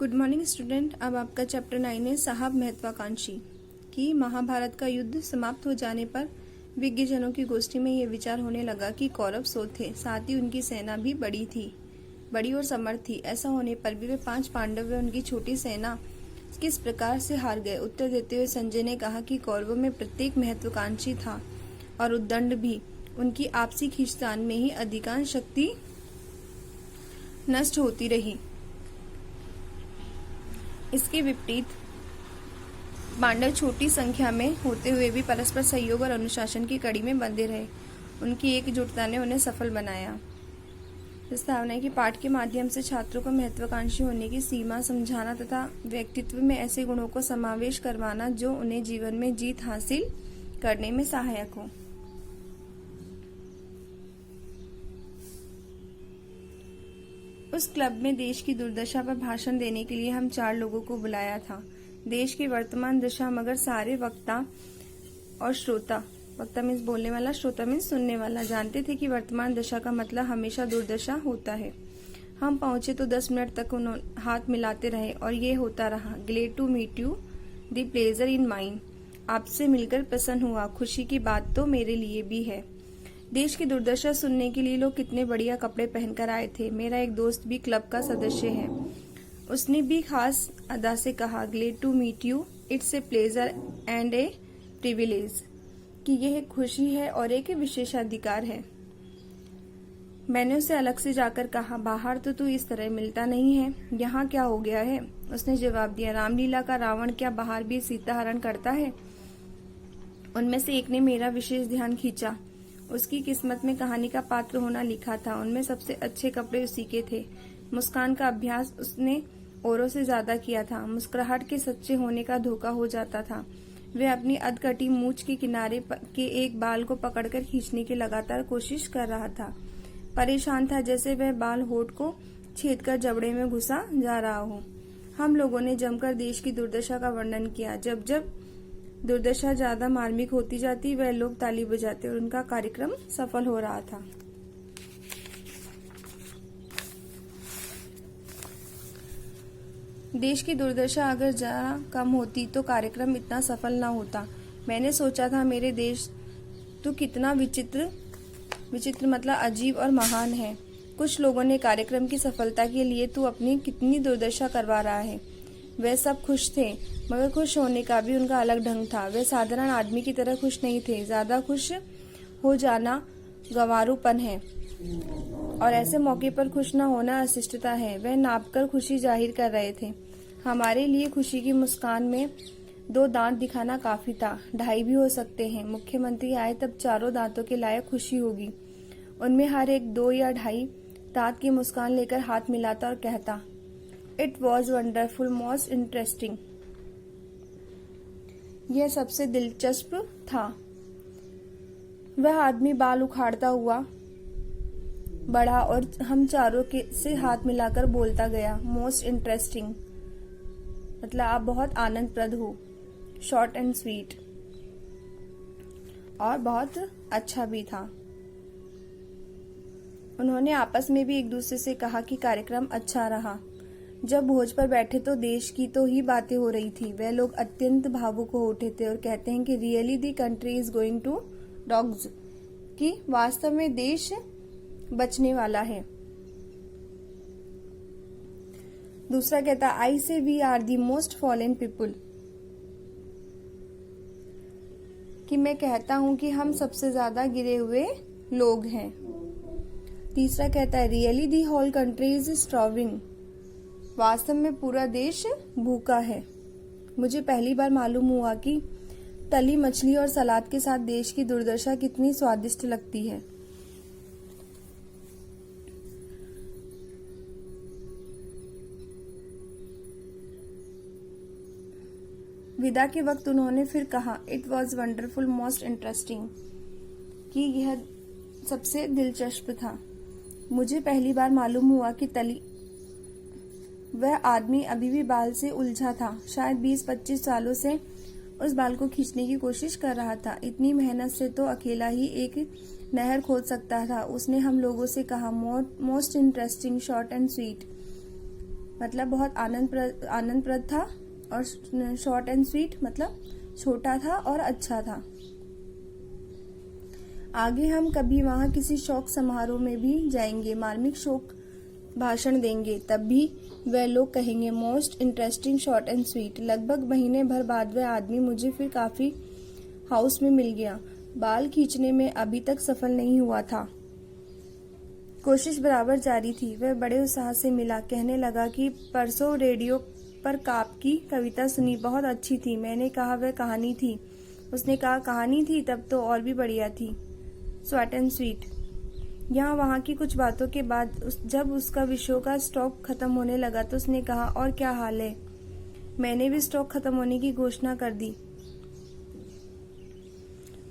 Good morning student. अब आपका chapter 9 है साहब महत्वाकांक्षी। कि महाभारत का युद्ध समाप्त हो जाने पर विज्ञजनों की गोष्ठी में यह विचार होने लगा कि कौरव सो थे, साथ ही उनकी सेना भी बड़ी और समर्थ थी। ऐसा होने पर भी वे 5 पांडव व उनकी छोटी सेना किस प्रकार से हार गए। उत्तर देते हुए संजय ने कहा कि कौरवों में प्रत्येक महत्वाकांक्षी था और उद्दंड भी। उनकी आपसी खींचतान में ही अधिकांश शक्ति नष्ट होती रही। इसके विपरीत पांडव छोटी संख्या में होते हुए भी परस्पर सहयोग और अनुशासन की कड़ी में बंधे रहे। उनकी एकजुटता ने उन्हें सफल बनाया। प्रस्तावना है कि पाठ के माध्यम से छात्रों को महत्वाकांक्षी होने की सीमा समझाना तथा व्यक्तित्व में ऐसे गुणों को समावेश करवाना जो उन्हें जीवन में जीत हासिल करने में सहायक हो। उस क्लब में देश की दुर्दशा पर भाषण देने के लिए हम 4 लोगों को बुलाया था। देश की वर्तमान दशा मगर सारे वक्ता और श्रोता, वक्ता मीन्स बोलने वाला, श्रोता मीन्स सुनने वाला, जानते थे कि वर्तमान दशा का मतलब हमेशा दुर्दशा होता है। हम पहुंचे तो 10 मिनट तक उन्होंने हाथ मिलाते रहे और ये होता रहा, glad to meet you, the pleasure in mine. आपसे मिलकर प्रसन्न हुआ, खुशी की बात तो मेरे लिए भी है। देश की दुर्दशा सुनने के लिए लोग कितने बढ़िया कपड़े पहनकर आए थे। मेरा एक दोस्त भी क्लब का सदस्य है, उसने भी खास अदा से कहा, glad to meet you, it's a pleasure and a privilege, कि यह एक खुशी है और एक विशेषाधिकार है। मैंने उसे अलग से जाकर कहा, बाहर तो तू इस तरह मिलता नहीं है, यहाँ क्या हो गया है? उसने जवाब दिया, रामलीला का रावण क्या बाहर भी सीता हरण करता है? उनमें से एक ने मेरा विशेष ध्यान खींचा। उसकी किस्मत में कहानी का पात्र होना लिखा था। उनमें सबसे अच्छे कपड़े उसी के थे। मुस्कान का अभ्यास उसने औरों से ज्यादा किया था। मुस्कुराहट के सच्चे होने का धोखा हो जाता था। वह अपनी अधकटी मूछ के किनारे के एक बाल को पकड़कर खींचने की लगातार कोशिश कर रहा था। परेशान था, जैसे वह बाल होठ को छेद कर जबड़े में घुसा जा रहा हो। हम लोगों ने जमकर देश की दुर्दशा का वर्णन किया। जब जब दुर्दशा ज्यादा मार्मिक होती जाती, वह लोग ताली बजाते और उनका कार्यक्रम सफल हो रहा था। देश की दुर्दशा अगर जरा कम होती तो कार्यक्रम इतना सफल न होता। मैंने सोचा था, मेरे देश तो कितना विचित्र मतलब अजीब और महान है। कुछ लोगों ने कार्यक्रम की सफलता के लिए तू अपनी कितनी दुर्दशा करवा रहा है। वे सब खुश थे, मगर खुश होने का भी उनका अलग ढंग था। वे साधारण आदमी की तरह खुश नहीं थे। ज्यादा खुश हो जाना गंवारूपन है और ऐसे मौके पर खुश न होना अशिष्टता है। वे नापकर खुशी जाहिर कर रहे थे। हमारे लिए खुशी की मुस्कान में 2 दांत दिखाना काफी था, 2.5 भी हो सकते हैं। मुख्यमंत्री आए तब चारों दांतों के लायक खुशी होगी। उनमें हर एक 2 या 2.5 दांत की मुस्कान लेकर हाथ मिलाता और कहता, it was wonderful, most interesting. यह सबसे दिलचस्प था। वह आदमी बाल उखाड़ता हुआ बढ़ा और हम चारों के से हाथ मिलाकर बोलता गया, मोस्ट इंटरेस्टिंग मतलब आप बहुत आनंदप्रद हो, शॉर्ट एंड स्वीट, और बहुत अच्छा भी था। उन्होंने आपस में भी एक दूसरे से कहा कि कार्यक्रम अच्छा रहा। जब भोज पर बैठे तो देश की तो ही बातें हो रही थी। वह लोग अत्यंत भावुक हो उठे थे और कहते हैं कि really the country is going to dogs, कि वास्तव में देश बचने वाला है। दूसरा कहता, I say we are the most fallen people, कि मैं कहता हूं कि हम सबसे ज्यादा गिरे हुए लोग हैं। तीसरा कहता है, really the whole country is starving, वास्तव में पूरा देश भूखा है। मुझे पहली बार मालूम हुआ कि तली मछली और सलाद के साथ देश की दुर्दशा कितनी स्वादिष्ट लगती है। विदा के वक्त उन्होंने फिर कहा, it was wonderful, most interesting, कि यह सबसे दिलचस्प था। मुझे पहली बार मालूम हुआ कि वह आदमी अभी भी बाल से उलझा था। शायद 20-25 सालों से उस बाल को खींचने की कोशिश कर रहा था। इतनी मेहनत से तो अकेला ही एक नहर खोद सकता था। उसने हम लोगों से कहा, most interesting, short and sweet, मतलब बहुत आनंदप्रद था, और शॉर्ट एंड स्वीट मतलब छोटा था और अच्छा था। आगे हम कभी वहाँ किसी शौक समारोह में भी जाएंगे, मार्मिक शोक भाषण देंगे, तब भी वह लोग कहेंगे most interesting short and sweet. लगभग महीने भर बाद वह आदमी मुझे फिर काफी हाउस में मिल गया। बाल खींचने में अभी तक सफल नहीं हुआ था, कोशिश बराबर जारी थी। वह बड़े उत्साह से मिला, कहने लगा कि परसों रेडियो पर काप की कविता सुनी, बहुत अच्छी थी। मैंने कहा वह कहानी थी। उसने कहा कहानी थी, तब तो और भी बढ़िया थी, शॉर्ट एंड स्वीट। यहाँ वहाँ की कुछ बातों के बाद जब उसका विषयों का स्टॉक खत्म होने लगा तो उसने कहा और क्या हाल है। मैंने भी स्टॉक खत्म होने की घोषणा कर दी।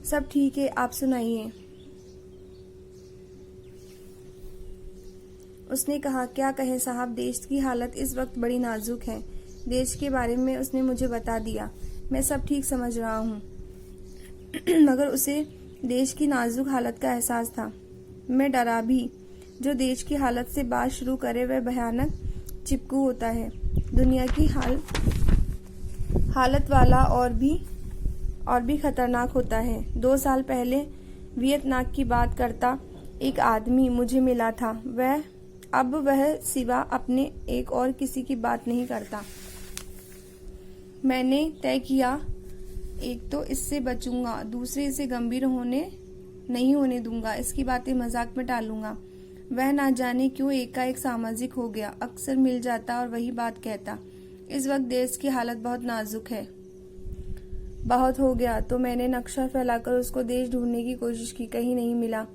सब ठीक है, आप सुनाइए। उसने कहा क्या कहें साहब, देश की हालत इस वक्त बड़ी नाजुक है। देश के बारे में उसने मुझे बता दिया। मैं सब ठीक समझ रहा हूँ मगर उसे देश की नाजुक हालत का एहसास था। मैं डरा भी। जो देश की हालत से बात शुरू करे वह भयानक चिपकू होता है। दुनिया की हालत वाला और भी खतरनाक होता है। 2 साल पहले वियतनाम की बात करता एक आदमी मुझे मिला था। अब वह सिवा अपने एक और किसी की बात नहीं करता। मैंने तय किया, एक तो इससे बचूंगा, दूसरे इसे गंभीर नहीं होने दूंगा, इसकी बातें मजाक में टालूंगा। वह ना जाने क्यों एकाएक सामाजिक हो गया, अक्सर मिल जाता और वही बात कहता। इस वक्त देश की हालत बहुत नाजुक है। बहुत हो गया तो मैंने नक्शा फैलाकर उसको देश ढूंढने की कोशिश की, कहीं नहीं मिला।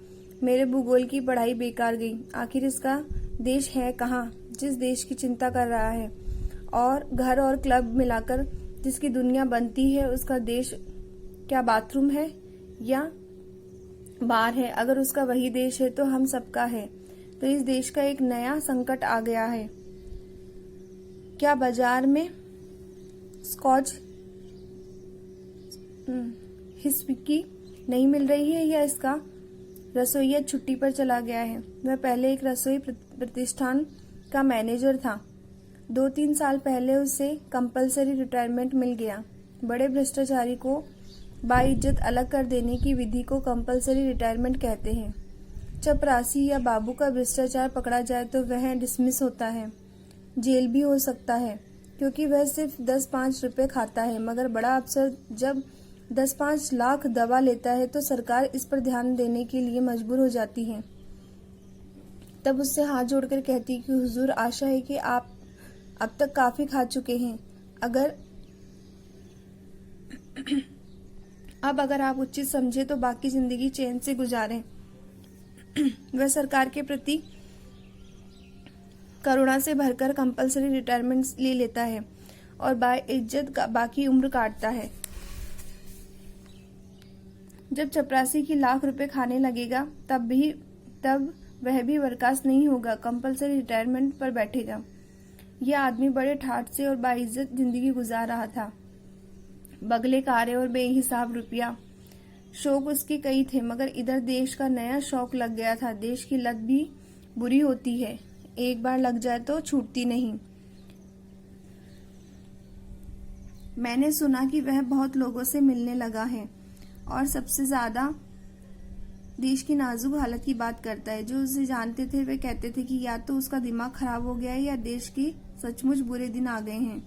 मेरे भूगोल की पढ़ाई बेकार गई। आखिर इसका देश है कहाँ जिस देश की चिंता कर रहा है, और घर और क्लब मिलाकर जिसकी दुनिया बनती है, उसका देश क्या बाथरूम है या बार है? अगर उसका वही देश है तो हम सबका है। तो इस देश का एक नया संकट आ गया है। क्या बाजार में स्कॉच हिस्की नहीं मिल रही है, या इसका रसोइया छुट्टी पर चला गया है? वह पहले एक रसोई प्रतिष्ठान का मैनेजर था। 2-3 साल पहले उसे कंपलसरी रिटायरमेंट मिल गया। बड़े भ्रष्टाचारी को बाइज्जत अलग कर देने की विधि को कंपलसरी रिटायरमेंट कहते हैं। चपरासी या बाबू का भ्रष्टाचार पकड़ा जाए तो वह डिसमिस होता है, जेल भी हो सकता है, क्योंकि वह सिर्फ 10-5 रुपए खाता है। मगर बड़ा अफसर जब 10-5 लाख दबा लेता है तो सरकार इस पर ध्यान देने के लिए मजबूर हो जाती है। तब उससे हाथ जोड़कर कहती कि हुजूर, आशा है कि आप अब तक काफी खा चुके हैं। अगर आप उचित समझे तो बाकी जिंदगी चैन से गुजारें। वह सरकार के प्रति करुणा से भरकर कंपलसरी रिटायरमेंट ले लेता है और बाइज्जत बाकी उम्र काटता है। जब चपरासी की लाख रुपए खाने लगेगा तब वह भी बर्खास्त नहीं होगा, कंपलसरी रिटायरमेंट पर बैठेगा। यह आदमी बड़े ठाठ से और बाइज्जत जिंदगी गुजार रहा था। बगले कारें और बेहिसाब रुपया, शौक उसके कई थे, मगर इधर देश का नया शौक लग गया था। देश की लत भी बुरी होती है, एक बार लग जाए तो छूटती नहीं। मैंने सुना कि वह बहुत लोगों से मिलने लगा है और सबसे ज्यादा देश की नाजुक हालत की बात करता है। जो उसे जानते थे वे कहते थे कि या तो उसका दिमाग खराब हो गया है या देश के सचमुच बुरे दिन आ गए हैं।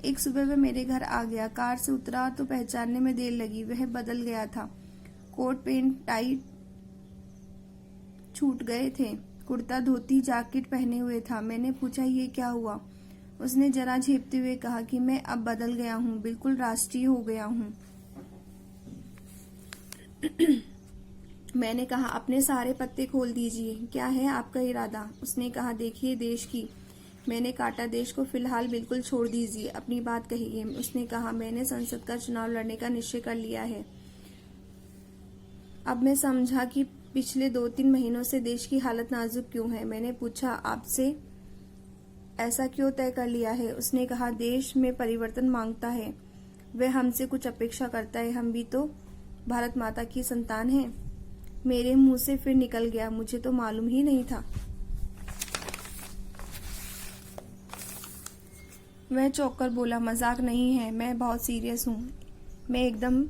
एक सुबह वह मेरे घर आ गया। कार से उतरा तो पहचानने में देर लगी। वह बदल गया था। कोट पैंट टाई छूट गए थे, कुर्ता धोती जैकेट पहने हुए था। मैंने पूछा ये क्या हुआ? उसने जरा झेपते हुए कहा कि मैं अब बदल गया हूँ, बिल्कुल राष्ट्रीय हो गया हूँ। मैंने कहा अपने सारे पत्ते खोल दीजिए, क्या है आपका इरादा? उसने कहा देखिए देश की। मैंने काटा देश को फिलहाल बिल्कुल छोड़ दीजिए, अपनी बात कहिए। उसने कहा मैंने संसद का चुनाव लड़ने का निश्चय कर लिया है। अब मैं समझा कि पिछले 2-3 महीनों से देश की हालत नाजुक क्यों है। मैंने पूछा आपसे ऐसा क्यों तय कर लिया है? उसने कहा देश में परिवर्तन मांगता है, वह हमसे कुछ अपेक्षा करता है, हम भी तो भारत माता की संतान हैं। मेरे मुंह से फिर निकल गया, मुझे तो मालूम ही नहीं था। वह चौंक कर बोला, मजाक नहीं है, मैं बहुत सीरियस हूँ। मैं एकदम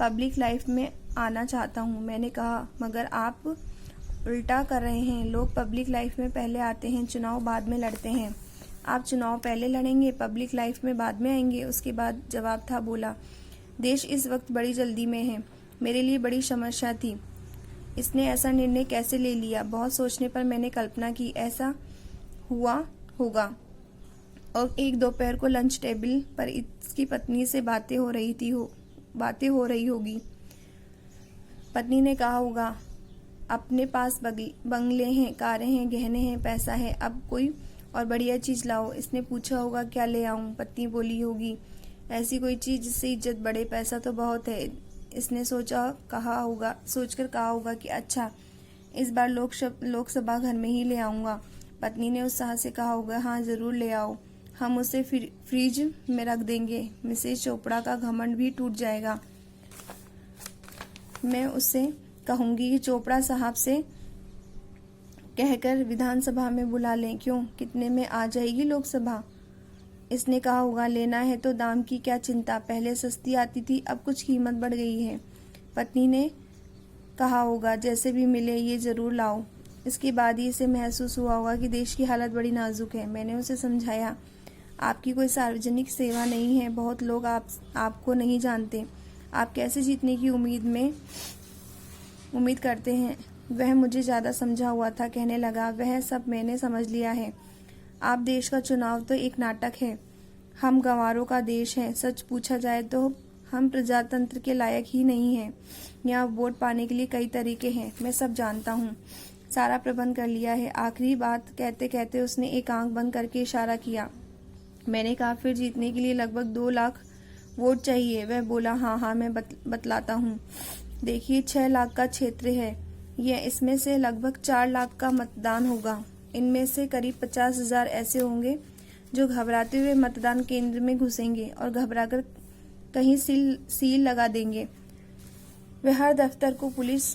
पब्लिक लाइफ में आना चाहता हूँ। मैंने कहा, मगर आप उल्टा कर रहे हैं। लोग पब्लिक लाइफ में पहले आते हैं, चुनाव बाद में लड़ते हैं। आप चुनाव पहले लड़ेंगे, पब्लिक लाइफ में बाद में आएंगे। उसके बाद जवाब था। बोला, देश इस वक्त बड़ी जल्दी में है। मेरे लिए बड़ी समस्या थी, इसने ऐसा निर्णय कैसे ले लिया। बहुत सोचने पर मैंने कल्पना की ऐसा हुआ होगा। और एक दोपहर को लंच टेबल पर इसकी पत्नी से बातें हो रही होगी। पत्नी ने कहा होगा, अपने पास बंगले हैं, कारें हैं, गहने हैं, पैसा है, अब कोई और बढ़िया चीज लाओ। इसने पूछा होगा, क्या ले आऊं। पत्नी बोली होगी, ऐसी कोई चीज जिससे इज्जत बढ़े, पैसा तो बहुत है। इसने सोचकर कहा होगा कि अच्छा, इस बार लोकसभा घर में ही ले आऊंगा। पत्नी ने उत्साह से कहा होगा, हाँ जरूर ले आओ, हम उसे फ्रिज में रख देंगे। मिसेज चोपड़ा का घमंड भी टूट जाएगा। मैं उससे कहूंगी कि चोपड़ा साहब से कहकर विधानसभा में बुला लें। क्यों, कितने में आ जाएगी लोकसभा। इसने कहा होगा, लेना है तो दाम की क्या चिंता, पहले सस्ती आती थी, अब कुछ कीमत बढ़ गई है। पत्नी ने कहा होगा, जैसे भी मिले ये जरूर लाओ। इसके बाद ही इसे महसूस हुआ होगा कि देश की हालत बड़ी नाजुक है। मैंने उसे समझाया, आपकी कोई सार्वजनिक सेवा नहीं है, बहुत लोग आपको नहीं जानते, आप कैसे जीतने की उम्मीद करते हैं। वह मुझे ज्यादा समझा हुआ था। कहने लगा, वह सब मैंने समझ लिया है। आप देश का चुनाव तो एक नाटक है, हम गंवारों का देश है। सच पूछा जाए तो हम प्रजातंत्र के लायक ही नहीं हैं। यहाँ वोट पाने के लिए कई तरीके हैं, मैं सब जानता हूँ, सारा प्रबंध कर लिया है। आखिरी बात कहते कहते उसने एक आंख बंद करके इशारा किया। मैंने कहा, फिर जीतने के लिए लगभग 2 लाख वोट चाहिए। वह बोला, हाँ मैं बतलाता हूँ। देखिए, 6 लाख का क्षेत्र है यह, इसमें से लगभग 4 लाख का मतदान होगा। इनमें से करीब 50,000 ऐसे होंगे जो घबराते हुए मतदान केंद्र में घुसेंगे और घबराकर कहीं सील लगा देंगे। वे हर दफ्तर को पुलिस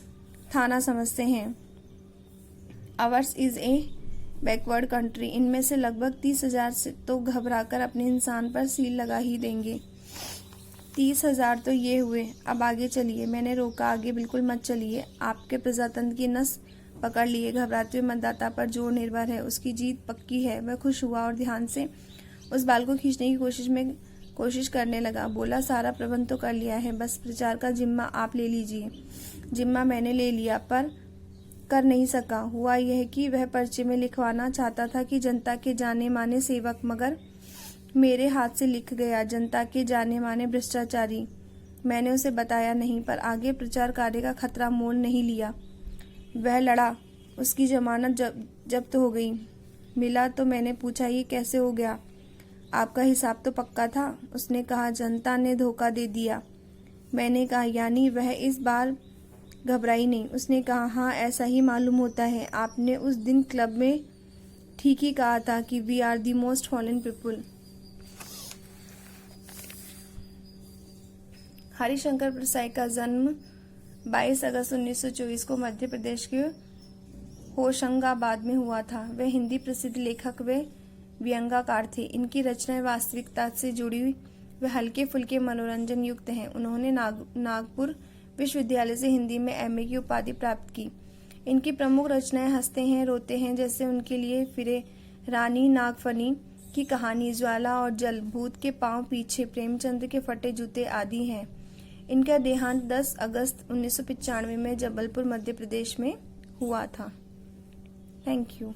थाना समझते हैं। Hours is a backward country. इनमें से लगभग 30,000 से तो घबराकर अपने इंसान पर सील लगा ही देंगे। 30,000 तो ये हुए, अब आगे चलिए। मैंने रोका, आगे बिल्कुल मत चलिए, आपके प्रजातंत्र की नस पकड़ लिए। घबराते हुए मतदाता पर जोर निर्भर है, उसकी जीत पक्की है। वह खुश हुआ और ध्यान से उस बाल को खींचने की कोशिश करने लगा। बोला, सारा प्रबंध तो कर लिया है, बस प्रचार का जिम्मा आप ले लीजिए। जिम्मा मैंने ले लिया, पर कर नहीं सका। हुआ यह कि वह पर्चे में लिखवाना चाहता था कि जनता के जाने माने सेवक, मगर मेरे हाथ से लिख गया, जनता के जाने माने भ्रष्टाचारी। मैंने उसे बताया नहीं, पर आगे प्रचार कार्य का खतरा मोल नहीं लिया। वह लड़ा, उसकी जमानत जब्त हो गई। मिला तो मैंने पूछा, ये कैसे हो गया, आपका हिसाब तो पक्का था। उसने कहा, जनता ने धोखा दे दिया। मैंने कहा, यानी वह इस बार घबराई नहीं। उसने कहा, हाँ ऐसा ही मालूम होता है। आपने उस दिन क्लब में ठीक ही कहा था कि we are the most fallen people. Harishankar Prasad का जन्म 22 अगस्त 1924 को मध्य प्रदेश के होशंगाबाद में हुआ था। वे हिंदी प्रसिद्ध लेखक व व्यंग्यकार थे। इनकी रचनाएं वास्तविकता से जुड़ी व हल्के फुल्के मनोरंजन युक्त हैं। उन्होंने नागपुर विश्वविद्यालय से हिंदी में MA की उपाधि प्राप्त की। इनकी प्रमुख रचनाएं हंसते हैं रोते हैं जैसे उनके लिए फिरे, रानी नागफनी की कहानी, ज्वाला और जल, भूत के पांव पीछे, प्रेमचंद्र के फटे जूते आदि हैं। इनका देहांत 10 अगस्त 1995 में जबलपुर मध्य प्रदेश में हुआ था। Thank you.